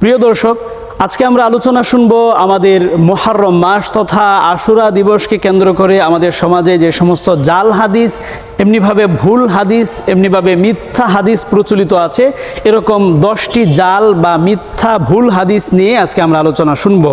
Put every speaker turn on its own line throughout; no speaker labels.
প্রিয় দর্শক, আজকে আমরা আলোচনা শুনব আমাদের মুহররম মাস তথা আশুরা দিবসকে কেন্দ্র করে আমাদের সমাজে যে সমস্ত জাল হাদিস, এমনিভাবে ভুল হাদিস, এমনিভাবে মিথ্যা হাদিস প্রচলিত আছে, এরকম 10টি জাল বা মিথ্যা ভুল হাদিস নিয়ে আজকে আমরা আলোচনা শুনব।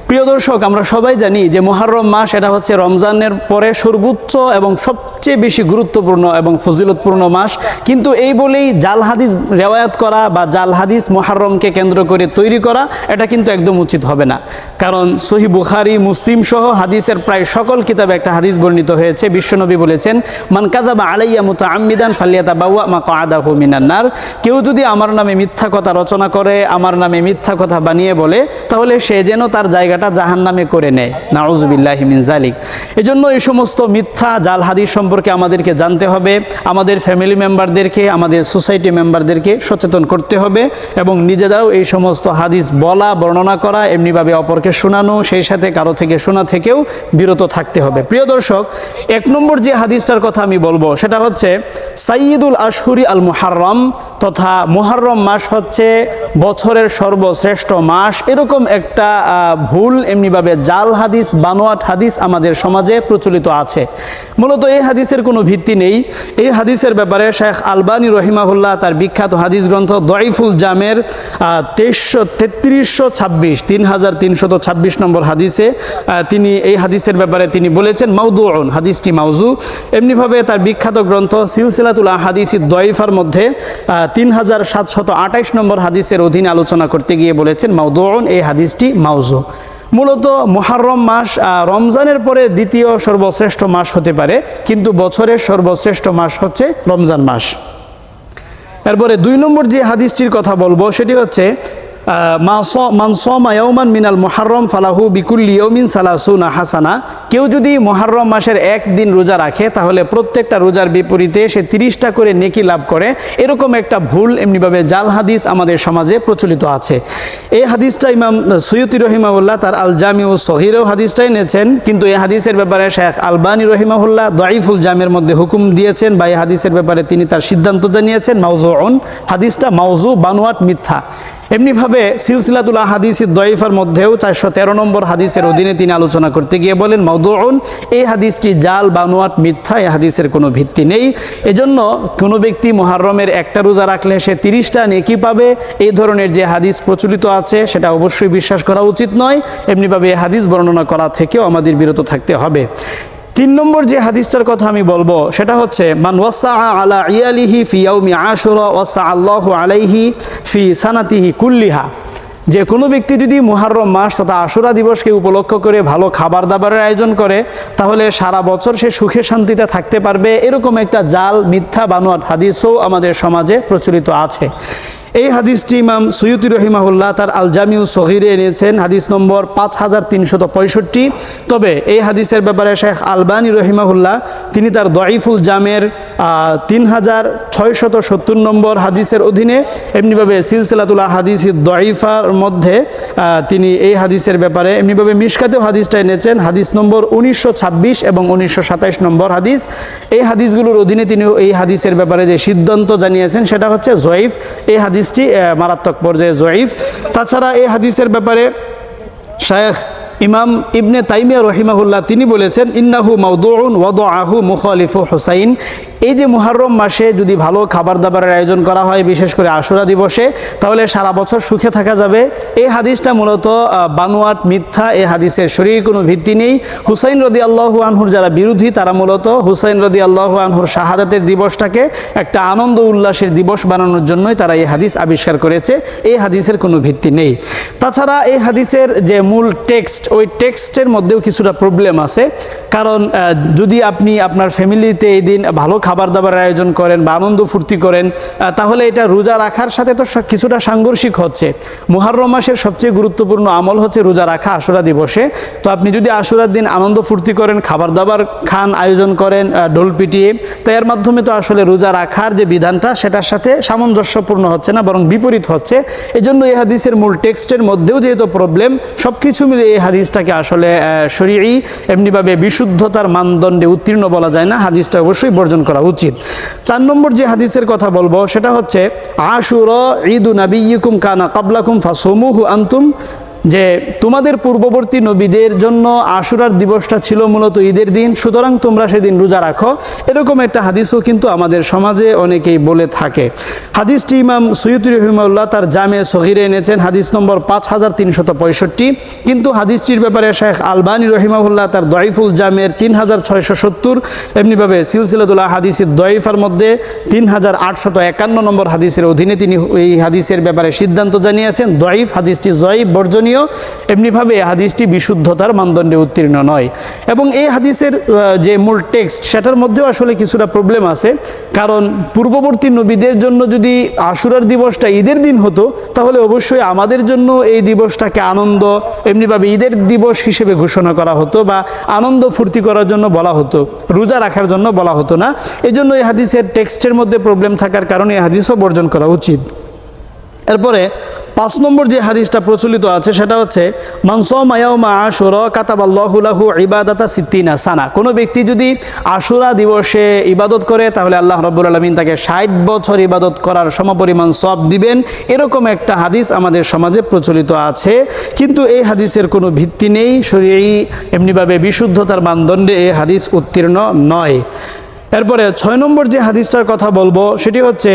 প্রিয় দর্শক, আমরা সবাই জানি যে মুহররম মাস এটা হচ্ছে রমজানের পরে সর্বোচ্চ এবং সবচেয়ে বেশি গুরুত্বপূর্ণ এবং ফজিলতপূর্ণ মাস, কিন্তু এই বলেই জাল হাদিস রেওয়ায়াত করা বা জাল হাদিস মুহররমকে কেন্দ্র করে তৈরি করা এটা কিন্তু একদম উচিত হবে না। কারণ সহিহ বুখারী, মুসলিম সহ হাদিসের প্রায় সকল কিতাবে একটা হাদিস বর্ণিত হয়েছে। বিশ্বনবী বলেছেন, মান কাযাবা আলাইয়া মুতাআম্মিদান ফালিয়াতাবাওয়া মাকআদাহু মিনান নার। কেউ যদি আমার নামে মিথ্যা কথা রচনা করে, আমার নামে মিথ্যা কথা বানিয়ে বলে, তাহলে সে যেন তার জায়গাটা জাহান্নামে করে নেয়। নাউযুবিল্লাহি মিন যালিক। এজন্য এই সমস্ত মিথ্যা জাল হাদিস সম্পর্কে আমাদেরকে জানতে হবে, আমাদের ফ্যামিলি মেম্বারদেরকে, আমাদের সোসাইটি মেম্বারদেরকে সচেতন করতে হবে এবং নিজেরাও এই সমস্ত হাদিস বলা, বর্ণনা করা, এমনিভাবে অপরকে শোনানো, সেই সাথে কারো থেকে শোনা থেকেও বিরত থাকতে হবে। প্রিয় দর্শক, 1 নম্বর যে হাদিসটার কথা আমি বলবো সেটা হচ্ছে সাইয়্যিদুল আশহুরি আল মুহররম, তথা মুহররম মাস হচ্ছে বছরের সর্বশ্রেষ্ঠ মাস। এরকম একটা ভুল, এমনিভাবে জাল হাদিস, বানোয়াট হাদিস আমাদের সমাজে প্রচলিত আছে। মূলত এই হাদিসের কোনো ভিত্তি নেই। এই হাদিসের ব্যাপারে শেখ আলবানী রহিমাহুল্লাহ তার বিখ্যাত হাদিস গ্রন্থ দয়ফুল জামের 3326 নম্বর হাদিসে তিনি এই হাদিসের ব্যাপারে তিনি বলেছেন মাউদুউন, হাদিসটি মাউজু। এমনিভাবে তার বিখ্যাত গ্রন্থ সিলসিলাতুল আহাদিস দয়ফার মধ্যে 3728 নম্বর হাদিসের অধীনে আলোচনা করতে গিয়ে বলেছেন মাউদুউন, এই হাদিসটি মাউজু। মূলত মুহররম মাস রমজানের পরে দ্বিতীয় সর্বশ্রেষ্ঠ মাস হতে পারে, কিন্তু বছরের সর্বশ্রেষ্ঠ মাস হচ্ছে রমজান মাস। এরপরে 2 নম্বর যে হাদিসটির কথা বলবো সেটি হচ্ছে মান সামা ইয়াওমান মিনাল মুহররম ফালাহু বিকুল্লি ইয়াউমিন সালাসুনা হাসানা। কেউ যদি মুহররম মাসের একদিন রোজা রাখে, তাহলে প্রত্যেকটা রোজার বিপরীতে সে 30টা করে নেকি লাভ করে। এরকম একটা ভুল, এমনিভাবে জাল হাদিস আমাদের সমাজে প্রচলিত আছে। এই হাদিসটা ইমাম সুয়ুতি রহিমাহুল্লাহ তার আল জামিউ সগীরেও হাদিসটাই এনেছেন, কিন্তু এই হাদিসের ব্যাপারে শেখ আলবানী রহিমাহুল্লাহ দয়ফুল জামের মধ্যে হুকুম দিয়েছেন বা এই হাদিসের ব্যাপারে তিনি তার সিদ্ধান্ত জানিয়েছেন মাউজুউন, হাদিসটা মাউজু, বানোয়াট, মিথ্যা। এমনিভাবে সিলসিলাতুল আহাদিস দয়ফার মধ্যেও 413 নম্বর হাদিসের অধীনে তিনি আলোচনা করতে গিয়ে বলেন মাউদুউন, এই হাদিসটি জাল, বানোয়াট, মিথ্যা, এই হাদিসের কোনো ভিত্তি নেই। এজন্য কোনো ব্যক্তি মুহররমের একটা রোজা রাখলে সে 30টা নেকি পাবে, এই ধরনের যে হাদিস প্রচলিত আছে সেটা অবশ্যই বিশ্বাস করা উচিত নয়। এমনিভাবে এই হাদিস বর্ণনা করা থেকেও আমাদের বিরত থাকতে হবে। 3 নম্বর যে হাদিসটার কথা আমি বলবো সেটা হচ্ছে মান ওয়াসা আলা ইয়ালিহি ফি ইয়াউমি আশুরা ওয়াসা আল্লাহু আলাইহি ফি সানাতিহি কুল্লিহা। যে কোনো ব্যক্তি যদি মুহররম মাস তথা আশুরা দিবসকে উপলক্ষ করে ভালো খাবার দাবারের আয়োজন করে, তাহলে সারা বছর সে সুখে শান্তিতে থাকতে পারবে। এরকম একটা জাল, মিথ্যা, বানোয়াট হাদিসও আমাদের সমাজে প্রচলিত আছে। এই হাদিসটি ইমাম সুয়ুতি রহিমাহুল্লাহ তার আল জামিউ সগীরে এনেছেন, হাদিস নম্বর 5365। তবে এই হাদিসের ব্যাপারে শেখ আলবানী রহিমাহুল্লাহ তিনি তার দয়ফুল জামের 3670 নম্বর হাদিসের অধীনে, এমনিভাবে সিলসিলাতুল আহাদিস দয়ফার মধ্যে তিনি এই হাদিসের ব্যাপারে, এমনিভাবে মিশকাতেও হাদিসটা এনেছেন, হাদিস নম্বর 1926 এবং 1927 নম্বর হাদিস। এই হাদিসগুলোর অধীনে তিনি এই হাদিসের ব্যাপারে যে সিদ্ধান্ত জানিয়েছেন সেটা হচ্ছে জয়ীফ। এই হাদিসটি মারাত্মক পর্যায়ে জয়ীফ। তাছাড়া এই হাদিসের ব্যাপারে শায়খ ইমাম ইবনে তাইমিয়া রহিমাহুল্লাহ তিনি বলেছেন ইন্নাহু মাউদুউন ওয়াদাআহু মুখালিফু হুসাইন। এই যে মুহররম মাসে যদি ভালো খাবার দাবারের আয়োজন করা হয়, বিশেষ করে আশুরা দিবসে, তাহলে সারা বছর সুখে থাকা যাবে। এই হাদিসটা মূলত বানোয়াট, মিথ্যা, এই হাদিসের শরীর কোনো ভিত্তি নেই। হুসাইন রাদিয়াল্লাহু আনহুর যারা বিরোধী, তারা মূলত হুসাইন রাদিয়াল্লাহু আনহুর শাহাদাতের দিবসটাকে একটা আনন্দ উল্লাসের দিবস বানানোর জন্যই তারা এই হাদিস আবিষ্কার করেছে। এই হাদিসের কোনো ভিত্তি নেই। তাছাড়া এই হাদিসের যে মূল টেক্সট, ওই টেক্সটের মধ্যেও কিছুটা প্রবলেম আছে। কারণ যদি আপনি আপনার ফ্যামিলিতে এই দিন ভালো খাবার দাবার আয়োজন করেন বা আনন্দ ফুর্তি করেন, তাহলে এটা রোজা রাখার সাথে তো কিছুটা সাংঘর্ষিক হচ্ছে। মুহররম মাসের সবচেয়ে গুরুত্বপূর্ণ আমল হচ্ছে রোজা রাখা আশুরা দিবসে। তো আপনি যদি আশুরার দিন আনন্দ ফুর্তি করেন, খাবার দাবার খান, আয়োজন করেন ঢোল পিটিয়ে, তো এর মাধ্যমে তো আসলে রোজা রাখার যে বিধানটা সেটার সাথে সামঞ্জস্যপূর্ণ হচ্ছে না, বরং বিপরীত হচ্ছে। এজন্য এই হাদিসের মূল টেক্সটের মধ্যেও যেহেতু প্রবলেম, সব কিছু মিলে এই হাদিস হাদিসটাকে আসলে শরীয়ী এমনিভাবে বিশুদ্ধতার মানদণ্ডে উত্তীর্ণ বলা যায় না, হাদিসটা অবশ্যই বর্জন করা উচিত। 4 নম্বর যে হাদিসের কথা বলবো সেটা হচ্ছে আশুরা ঈদু নাবিয়্যিকুম কানা ক্বাবলাকুম ফাসুমুহু আনতুম, যে তোমাদের পূর্ববর্তী নবীদের জন্য আশুরার দিবসটা ছিল মূলত ঈদের দিন, সুতরাং তোমরা সেদিন রোজা রাখো। এরকম একটা হাদিসও কিন্তু আমাদের সমাজে অনেকেই বলে থাকে। হাদিসটি ইমাম সুয়ুতি রহিমাহুল্লাহ তার জামে সগীরে এনেছেন হাদিস নম্বর 5365, কিন্তু হাদিসটির ব্যাপারে শেখ আলবানী রহিমাহুল্লাহ তার দয়ফুল জামের 3670, এমনিভাবে সিলসিলাতুল আহাদিসিদ দয়ফার মধ্যে 3851 নম্বর হাদিসের অধীনে তিনি এই হাদিসের ব্যাপারে সিদ্ধান্ত জানিয়েছেন দয়ফ, হাদিসটি জয়ীফ, বর্জনীয়। এমনিভাবে এই হাদিসটি বিশুদ্ধতার মানদণ্ডে উত্তীর্ণ নয়। এবং এই হাদিসের যে মূল টেক্সট সেটার মধ্যেও আসলে কিছুটা প্রবলেম আছে, কারণ পূর্ববর্তী নবীদের জন্য যদি আশুরার দিবসটা ঈদের দিন হতো তাহলে অবশ্যই আমাদের জন্য এই দিবসটাকে আনন্দ এমনিভাবে ঈদের দিবস হিসেবে ঘোষণা করা হতো বা আনন্দ ফুর্তি করার জন্য বলা হতো, রোজা রাখার জন্য বলা হতো না। এই জন্য এই হাদিসের টেক্সটের মধ্যে প্রবলেম থাকার কারণে এই হাদিসও বর্জন করা উচিত। এরপরে 5 নম্বর যে হাদিসটা প্রচলিত আছে সেটা হচ্ছে মান সামা ইয়াউমা আশুরা কাতাবাল্লাহু লাহু ইবাদাতা 60 সানা। কোনো ব্যক্তি যদি আশুরা দিবসে ইবাদত করে তাহলে আল্লাহ রাব্বুল আলামিন তাকে 60 বছর ইবাদত করার সমপরিমাণ সওয়াব দিবেন, এরকম একটা হাদিস আমাদের সমাজে প্রচলিত আছে। কিন্তু এই হাদিসের কোনো ভিত্তি নেই, শরীয়ী এমনিভাবে বিশুদ্ধতার মানদণ্ডে এই হাদিস উত্তীর্ণ নয়। এরপরে 6 নম্বর যে হাদিসটার কথা বলবো সেটি হচ্ছে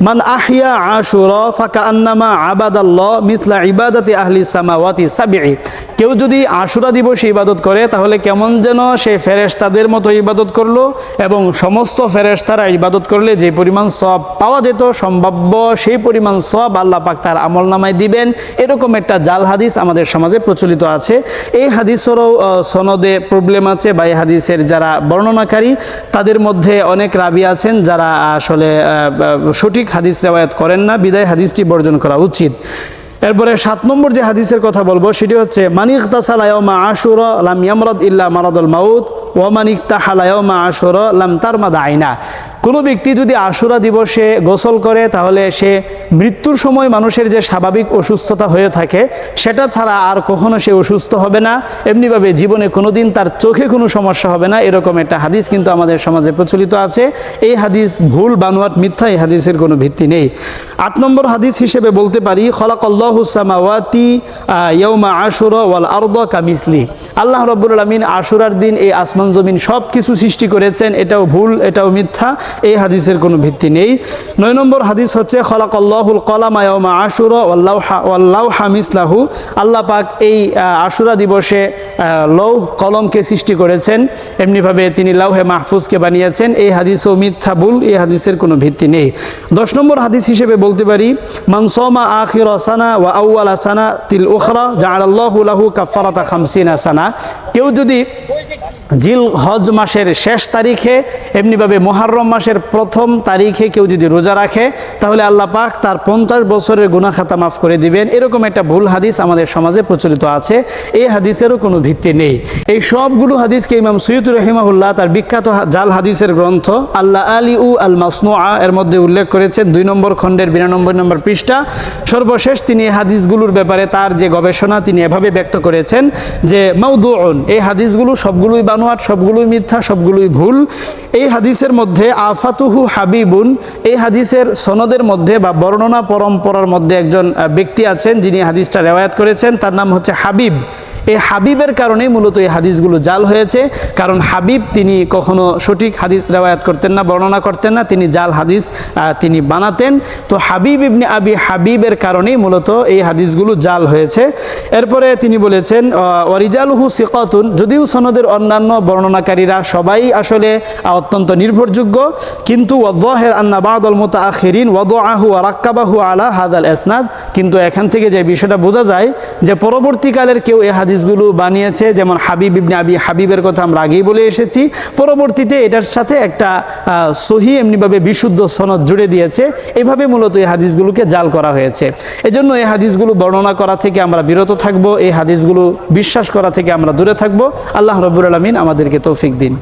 মান আহিয়া আশুরা ফাকান্নামা আবাদাল্লাহ মিথলা ইবাদাতি আহলি সামাওয়াতি সাবঈ। কেউ যদি আশুরা দিবসে ইবাদত করে তাহলে কেমন যেন সে ফেরেশতাদের মতো ইবাদত করলো, এবং সমস্ত ফেরেশতারা ইবাদত করলে যে পরিমাণ সওয়াব পাওয়া যেত সম্ভাব্য সেই পরিমাণ সওয়াব আল্লাহ পাক তার আমলনামায় দিবেন। এরকম একটা জাল হাদিস আমাদের সমাজে প্রচলিত আছে। এই হাদিসেরও সনদে প্রবলেম আছে, বা এই হাদিসের যারা বর্ণনাকারী তাদের মধ্যে অনেক রাবী আছেন যারা আসলে সঠিক হাদিস রিওয়ায়াত করেন না, বিদায় হাদিসটি বর্জন করা উচিত। এরপরে 7 নম্বর যে হাদিসের কথা বলবো সেটি হচ্ছে মান ইগতাসালা ইয়াউমা আশুরা লাম ইয়ামরাদ ইল্লা মারাদুল মাউত ওয়া মান ইগতাহালা ইয়াউমা আশুরা লাম তারমাদ আইনা। কোনো ব্যক্তি যদি আশুরা দিবসে গোসল করে তাহলে সে মৃত্যুর সময় মানুষের যে স্বাভাবিক অসুস্থতা হয়ে থাকে সেটা ছাড়া আর কখনো সে অসুস্থ হবে না, এমনিভাবে জীবনে কোনো দিন তার চোখে কোনো সমস্যা হবে না, এরকম একটা হাদিস কিন্তু আমাদের সমাজে প্রচলিত আছে। এই হাদিস ভুল, বানোয়াট, মিথ্যা, এই হাদিসের কোনো ভিত্তি নেই। 8 নম্বর হাদিস হিসেবে বলতে পারি খলাকাল্লাহুস সামাওয়াতি ইয়াউমা আশুরা ওয়াল আরদা কামিসলি। আল্লাহ রাব্বুল আলামিন আশুরার দিন এই আসমান জমিন সব কিছু সৃষ্টি করেছেন, এটাও ভুল, এটাও মিথ্যা, এই হাদিসের কোনো ভিত্তি নেই। 9 নম্বর হাদিস হচ্ছে খলাকাল্লাহুল কলামা ইয়াউমা আশুরা ওয়াল লাওহা মিসলাহু। আল্লাহ পাক এই আশুরা দিবসে লৌহ কলমকে সৃষ্টি করেছেন, এমনিভাবে তিনি লাওহে মাহফুজকে বানিয়েছেন। এই হাদিসও মিথ্যা, ভুল, এই হাদিসের কোনো ভিত্তি নেই। 10 নম্বর হাদিস হিসেবে বলতে পারি মান সামা আখিরা সানা ওয়া আউয়ালা সানাতিল উখরা জাআলাল্লাহু লাহু কাফফারাতা 50 সানা। কেউ যদি জিল হজ মাসের শেষ তারিখে এমনিভাবে মুহররম মাসের প্রথম তারিখে কেউ যদি রোজা রাখে তাহলে আল্লাহ পাক তার 50 বছরের গুনাহ খাতা মাফ করে দিবেন। এরকম একটা ভুল হাদিস আমাদের সমাজে প্রচলিত আছে, এই হাদিসেরও কোনো ভিত্তি নেই। এই সবগুলো হাদিসকে ইমাম সুয়ুতি রাহিমাহুল্লাহ তার বিখ্যাত জাল হাদিসের গ্রন্থ আল্লাহ আলিউ আল মাসনুআ এর মধ্যে উল্লেখ করেছেন 2 নম্বর খণ্ডের 92 নম্বর পৃষ্ঠা। সর্বশেষ তিনি এই হাদিসগুলোর ব্যাপারে তার যে গবেষণা তিনি এভাবে ব্যক্ত করেছেন যে মাউদুউন, এই হাদিসগুলো সবগুলোই বানোয়াট, সবগুলোই মিথ্যা, সবগুলোই ভুল। এই হাদিসের মধ্যে আফাতুহু হাবিবুন, এই হাদিসের সনদের মধ্যে বা বর্ণনা পরম্পরার মধ্যে একজন ব্যক্তি আছেন যিনি হাদিসটা রিওয়ায়াত করেছেন, তার নাম হচ্ছে হাবিব। এই হাবিবের কারণেই মূলত এই হাদিসগুলো জাল হয়েছে, কারণ হাবিব তিনি কখনো সঠিক হাদিস রিওয়ায়াত করতেন না, বর্ণনা করতেন না, তিনি জাল হাদিস তিনি বানাতেন। তো হাবিব ইবনে আবি হাবিবের কারণেই মূলত এই হাদিসগুলো জাল হয়েছে। এরপরে তিনি বলেছেন ওয়ারিজালুহু সিকাতুন, যদিও সনদের অন্যান্য বর্ণনাকারীরা সবাই আসলে অত্যন্ত নির্ভরযোগ্য, কিন্তু ওয়াযাহির আন্না বা'দাল মুতাআখিরিন ওয়াদাআহু ওয়া রাক্কাবাহু আলা হাদাল ইসনাদ। কিন্তু এখান থেকে যে বিষয়টা বোঝা যায় যে পরবর্তীকালের কেউ এই হাদিসগুলো বানিয়েছে, যেমন হাবিব ইবনে আবি হাবিবের কথা আমরা আগেই বলে এসেছি, পরবর্তীতে এটার সাথে একটা সহি এমনিভাবে বিশুদ্ধ সনদ জুড়ে দিয়েছে, এভাবে মূলত এই হাদিসগুলোকে জাল করা হয়েছে। এজন্য এই হাদিসগুলো বর্ণনা করা থেকে আমরা বিরত থাকব, এই হাদিসগুলো বিশ্বাস করা থেকে আমরা দূরে থাকব। আল্লাহ রাব্বুল আলামিন আমাদেরকে তৌফিক দিন।